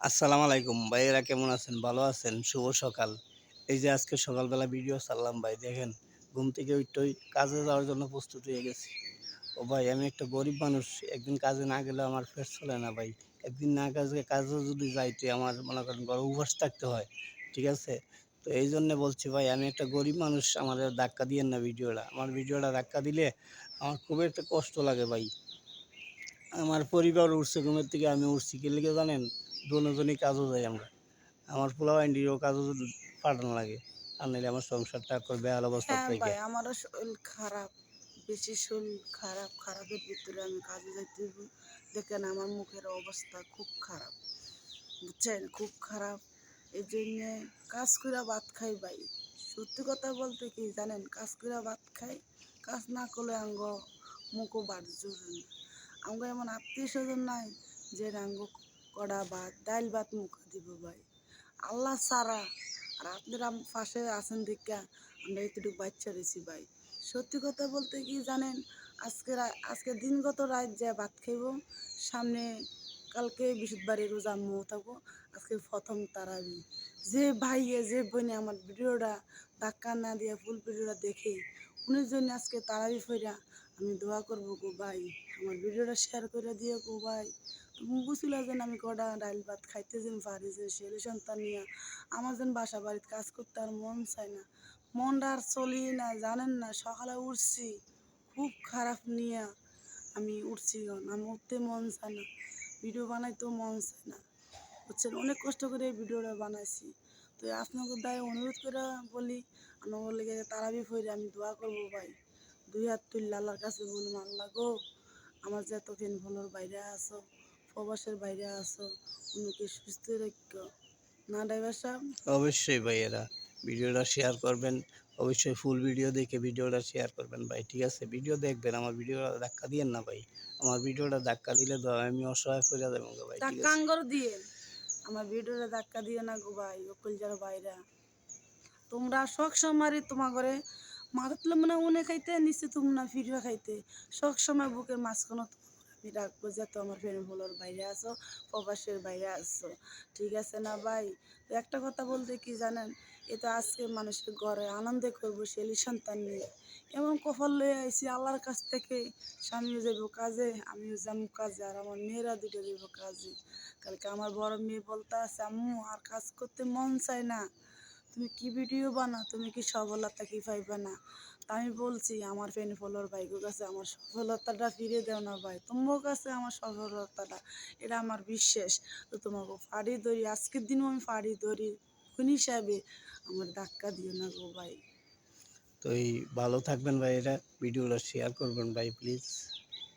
আসসালামু আলাইকুম ভাইয়েরা, কেমন আছেন? ভালো আছেন? শুভ সকাল। এই যে আজকে সকালবেলা ভিডিও ছাড়লাম ভাই, দেখেন ঘুম থেকে উঠতেই কাজে যাওয়ার জন্য প্রস্তুত হয়ে গেছি। ও ভাই, আমি একটা গরিব মানুষ, একদিন কাজে না গেলে আমার পেট চলে না ভাই। একদিন না কাজে যদি যাইতে আমার মনে করেন ঘরে উপবাস থাকতে হয়, ঠিক আছে? তো এই জন্যে বলছি ভাই, আমি একটা গরিব মানুষ, আমারে ধাক্কা দিয়েন না ভিডিওটা। আমার ভিডিওটা ধাক্কা দিলে আমার খুবই একটা কষ্ট লাগে ভাই। আমার পরিবার উঠছে ঘুমের থেকে, আমি উঠছি কি লিগে জানেন? দোনোজনই কাজও যাই আমরা। আমার পোলাপাইনটিরও কাজও পাঠানো লাগে, আর নাইলে আমার সংসারটা একবার বেহাল অবস্থা হ্যাঁ থাইকা। ভাই, আমারও শরীর খারাপ, বেশি শরীর খারাপ। খারাপের ভিতরে আমি কাজে যাইতে হইব। দেখেন আমার মুখের অবস্থা খুব খারাপ, বুঝছেন, খুব খারাপ। এই জন্যে কাজ করে ভাত খাই ভাই। সত্যি কথা বলতে কি জানেন, কাজ করে ভাত খাই। কাজ না করলে মুখও বাড়ি জোরে না। আঙ্গ এমন আত্মীয় স্বজন নাই যে আঙ্গ কড়া ভাত ডাইল ভাত মুখে দিব ভাই। আল্লাহ সারা। আর আপনারা পাশে আছেন দেখা আমরা এতটুকু বাচ্চা রয়েছি ভাই। সত্যি কথা বলতে কি জানেন, আজকে দিনগত রাত যে ভাত খাইব, সামনে কালকে বৃহস্পতিবারে রোজা মো থাকবো। আজকে প্রথম তারাবি। যে ভাইয়ে যে বোনে আমার ভিডিওটা ধাক্কা না দিয়ে ফুল ভিডিওটা দেখে, উনির জন্য আজকে তারাবি ফইরা আমি দোয়া করবো গো ভাই। আমার ভিডিওটা শেয়ার করে দিয়ে গো ভাই। তুমি বুঝলা যেন আমি কটা ডাইল ভাত খাইতে যেন পারি, যে ছেলে সন্তান নিয়ে আমার যেন বাসা বাড়িতে কাজ করতে আর মন চায় না। মনটা আর চলি না, জানেন না। সকালে উঠছি খুব খারাপ নিয়ে আমি উঠছি, আমি উঠতে মন চায় না, ভিডিও বানাইতেও মন চায় না, বুঝছেন। অনেক কষ্ট করে এই ভিডিওটা বানাইছি। তো আপনাদের দায় অনুরোধ করে বলি, আমার লেগে তারাবি ফইরে আমি দোয়া করবো ভাই। দুই হাত তুললে আল্লাহর কাছে বললাম, আল্লাহ গো, আমার যে এত ফেন ফলোর বাইরে আছো, প্রবাসের বাইরে আছো, উনিকে সুস্থ রাখো না ড্রাইভার সাহেব। অবশ্যই ভাইয়েরা, ভিডিওটা শেয়ার করবেন। অবশ্যই ফুল ভিডিও দেখে ভিডিওটা শেয়ার করবেন ভাই, ঠিক আছে? ভিডিও দেখবেন, আমার ভিডিওটা ধাক্কা দিয়েন না ভাই। আমার ভিডিওটা ধাক্কা দিলে তো আমি অসহায় হয়ে যাবো গো ভাই, ঠিক ধাক্কা আছে? আঙ্গর দিয়ে আমার ভিডিওটা ধাক্কা দিয়ে না গো ভাই, ওকুল যারা বাইরা। তোমরা সব সময় তোমার ঘরে মাথাতলে মনে উনে খাইতে, নিচে তোমরা ফিরবে খাইতে। সব সময় বুকের মাঝখানে আমি রাখবো যে তো আমার ফ্রেন্ড বলার বাইরে আছো, প্রবাসের বাইরে আছো, ঠিক আছে না ভাই? তো একটা কথা বলতে কি জানেন, এ তো আজকে মানুষের ঘরে আনন্দে করবো ছেলে সন্তান নিয়ে। এমন কপাল লয়ে আইছি আল্লাহর কাছ থেকে। স্বামীও যাবো কাজে, আমিও যাবো কাজে, আর আমার মেয়েরা দুটো যাবো কাজে। কালকে আমার বড় মেয়ে বলতে আছে, আম্মু আর কাজ করতে মন চায় না, তুমি কি ভিডিও বানাও, তুমি কি সফলতা কি পাইবা না? তা আমি বলছি আমার ফ্যান ফলোয়ার ভাইগো কাছে আমার সফলতাটা ফিরে দেও না ভাই, তোমার কাছে আমার সফলতাটা, এটা আমার বিশ্বাস। তো তোমাকে ফাড়ি ধরি, আজকের দিনও আমি ফাড়ি ধরি, কোন হিসাবে আমার ধাক্কা দিও না গো ভাই। তো এই ভালো থাকবেন ভাইয়েরা, ভিডিওটা শেয়ার করবেন ভাই, প্লিজ।